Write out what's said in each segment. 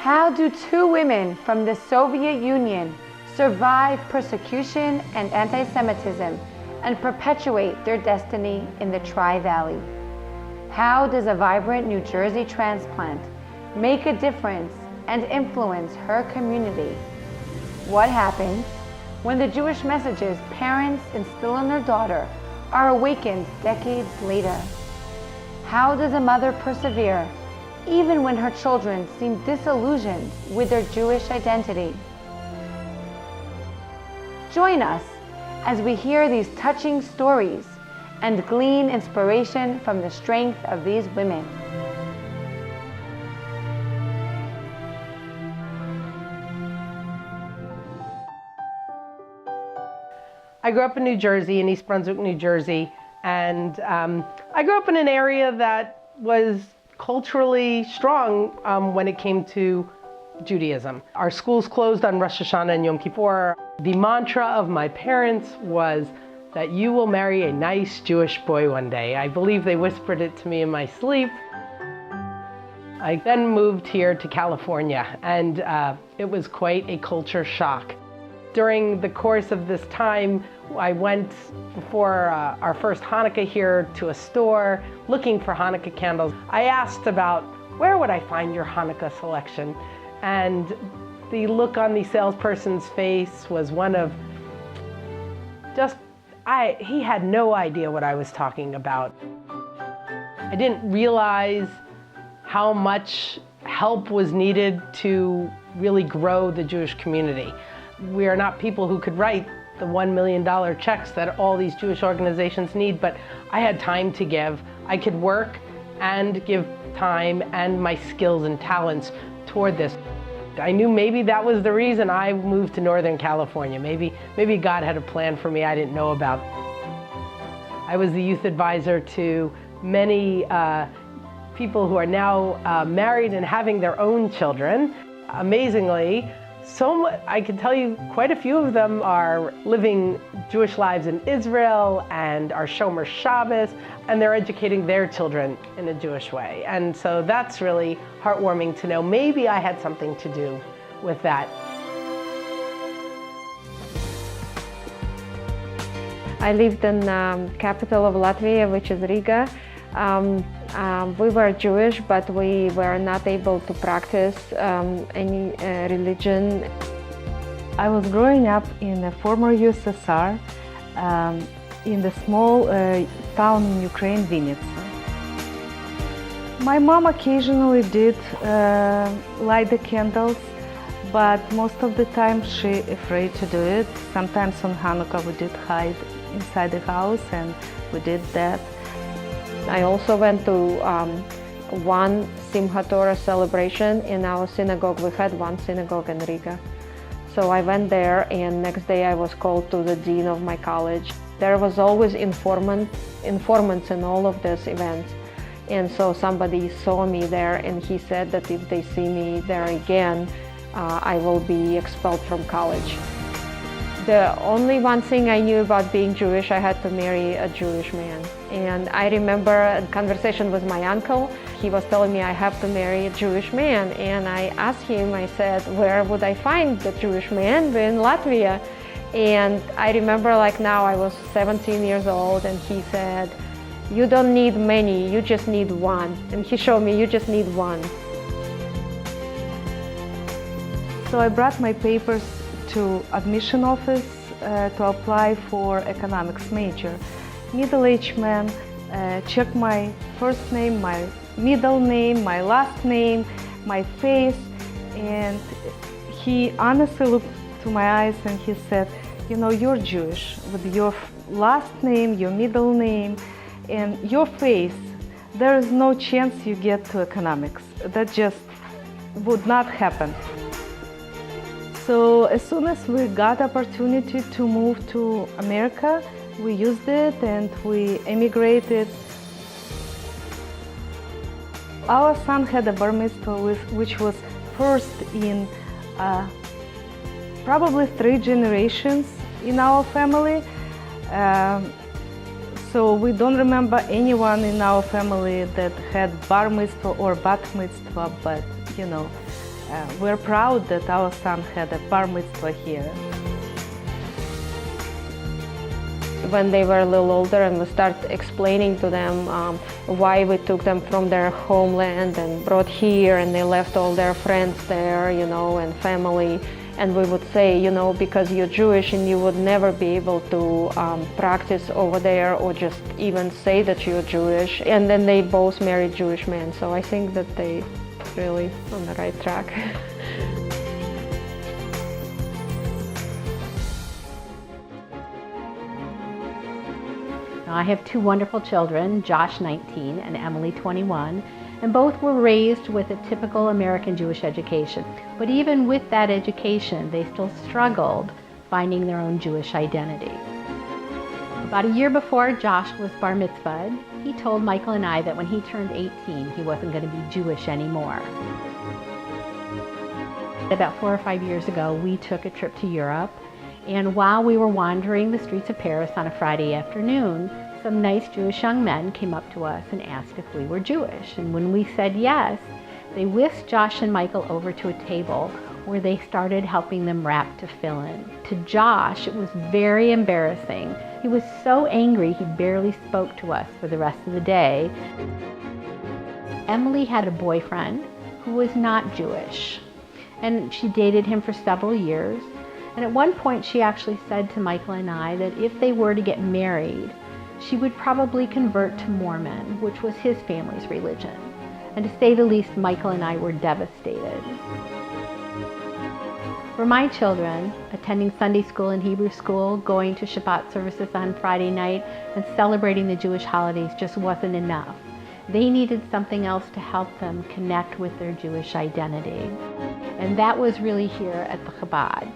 How do two women from the Soviet Union survive persecution and anti-Semitism and perpetuate their destiny in the Tri-Valley? How does a vibrant New Jersey transplant make a difference and influence her community? What happens when the Jewish messages parents instill in their daughter are awakened decades later? How does a mother persevere even when her children seem disillusioned with their Jewish identity? Join us as we hear these touching stories and glean inspiration from the strength of these women. I grew up in New Jersey, in East Brunswick, New Jersey, and I grew up in an area that was culturally strong when it came to Judaism. Our schools closed on Rosh Hashanah and Yom Kippur. The mantra of my parents was that you will marry a nice Jewish boy one day. I believe they whispered it to me in my sleep. I then moved here to California, and it was quite a culture shock. During the course of this time, I went for our first Hanukkah here to a store looking for Hanukkah candles. I asked about where would I find your Hanukkah selection, and the look on the salesperson's face was one of he had no idea what I was talking about. I didn't realize how much help was needed to really grow the Jewish community. We are not people who could write the $1 million checks that all these Jewish organizations need, but I had time to give. I could work and give time and my skills and talents toward this. I knew maybe that was the reason I moved to Northern California. Maybe God had a plan for me I didn't know about. I was the youth advisor to many people who are now married and having their own children. Amazingly, I can tell you quite a few of them are living Jewish lives in Israel and are Shomer Shabbos, and they're educating their children in a Jewish way. And so that's really heartwarming to know maybe I had something to do with that. I lived in the capital of Latvia, which is Riga. We were Jewish, but we were not able to practice any religion. I was growing up in the former USSR, in the small town in Ukraine, Vinnytsia. My mom occasionally did light the candles, but most of the time she afraid to do it. Sometimes on Hanukkah we did hide inside the house, and we did that. I also went to one Simchat Torah celebration in our synagogue. We had one synagogue in Riga. So I went there, and next day I was called to the dean of my college. There was always informants in all of these events. And so somebody saw me there, and he said that if they see me there again, I will be expelled from college. The only one thing I knew about being Jewish, I had to marry a Jewish man. And I remember a conversation with my uncle. He was telling me I have to marry a Jewish man. And I asked him, I said, where would I find the Jewish man? In Latvia. And I remember like now I was 17 years old, and he said, you don't need many, you just need one. And he showed me, you just need one. So I brought my papers to admission office to apply for economics major. Middle-aged man checked my first name, my middle name, my last name, my face, and he honestly looked to my eyes and he said, you know, you're Jewish with your last name, your middle name, and your face. There is no chance you get to economics. That just would not happen. So as soon as we got opportunity to move to America, we used it and we emigrated. Our son had a bar mitzvah which was first in probably 3 generations in our family. So we don't remember anyone in our family that had bar mitzvah or bat mitzvah, but you know, We're proud that our son had a bar mitzvah here. When they were a little older and we started explaining to them why we took them from their homeland and brought here, and they left all their friends there, you know, and family. And we would say, you know, because you're Jewish and you would never be able to practice over there or just even say that you're Jewish. And then they both married Jewish men. So I think that they really on the right track. I have two wonderful children, Josh 19 and Emily 21, and both were raised with a typical American Jewish education. But even with that education, they still struggled finding their own Jewish identity. About a year before Josh was bar mitzvahed, he told Michael and I that when he turned 18, he wasn't going to be Jewish anymore. About 4 or 5 years ago, we took a trip to Europe, and while we were wandering the streets of Paris on a Friday afternoon, some nice Jewish young men came up to us and asked if we were Jewish. And when we said yes, they whisked Josh and Michael over to a table where they started helping them wrap tefillin. To Josh, it was very embarrassing. He was so angry he barely spoke to us for the rest of the day. Emily had a boyfriend who was not Jewish, and she dated him for several years. And at one point she actually said to Michael and I that if they were to get married, she would probably convert to Mormon, which was his family's religion. And to say the least, Michael and I were devastated. For my children, attending Sunday school and Hebrew school, going to Shabbat services on Friday night, and celebrating the Jewish holidays just wasn't enough. They needed something else to help them connect with their Jewish identity. And that was really here at the Chabad.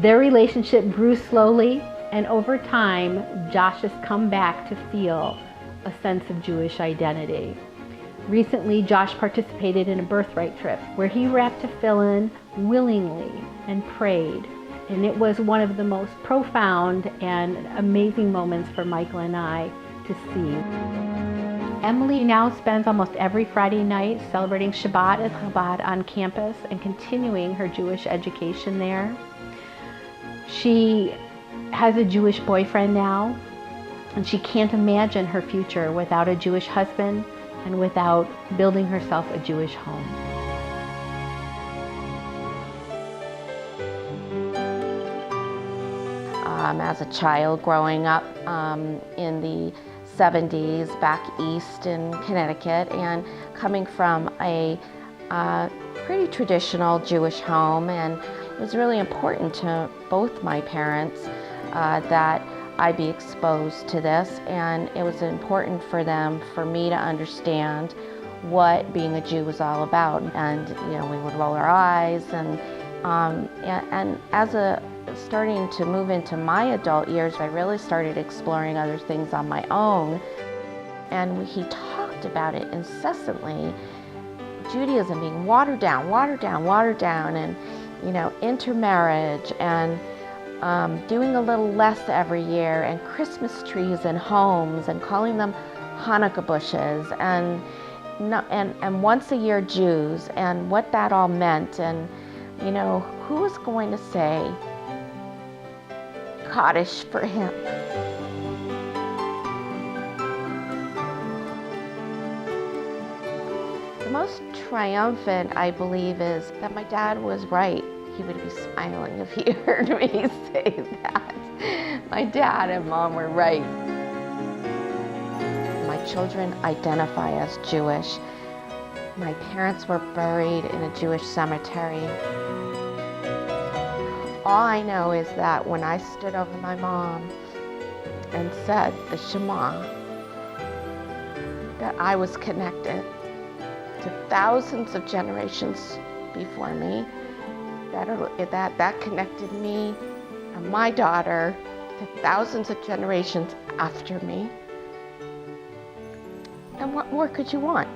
Their relationship grew slowly, and over time, Josh has come back to feel a sense of Jewish identity. Recently, Josh participated in a birthright trip where he wrapped tefillin willingly and prayed. And it was one of the most profound and amazing moments for Michael and I to see. Emily now spends almost every Friday night celebrating Shabbat at Chabad on campus and continuing her Jewish education there. She has a Jewish boyfriend now, and she can't imagine her future without a Jewish husband and without building herself a Jewish home. As a child growing up in the 70s back east in Connecticut, and coming from a pretty traditional Jewish home, and it was really important to both my parents that I be exposed to this, and it was important for them, for me to understand what being a Jew was all about. And you know, we would roll our eyes, and as starting to move into my adult years, I really started exploring other things on my own, and he talked about it incessantly. Judaism being watered down, watered down, watered down, and you know, intermarriage, and doing a little less every year, and Christmas trees in homes, and calling them Hanukkah bushes, and once a year Jews, and what that all meant, and you know, who was going to say Kaddish for him? The most triumphant, I believe, is that my dad was right. He would be smiling if he heard me say that. My dad and mom were right. My children identify as Jewish. My parents were buried in a Jewish cemetery. All I know is that when I stood over my mom and said the Shema, that I was connected to thousands of generations before me, that connected me and my daughter to thousands of generations after me. And what more could you want?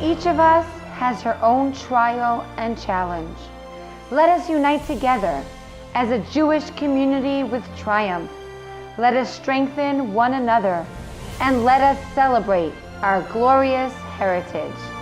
Each of us has her own trial and challenge. Let us unite together as a Jewish community with triumph. Let us strengthen one another and let us celebrate our glorious heritage.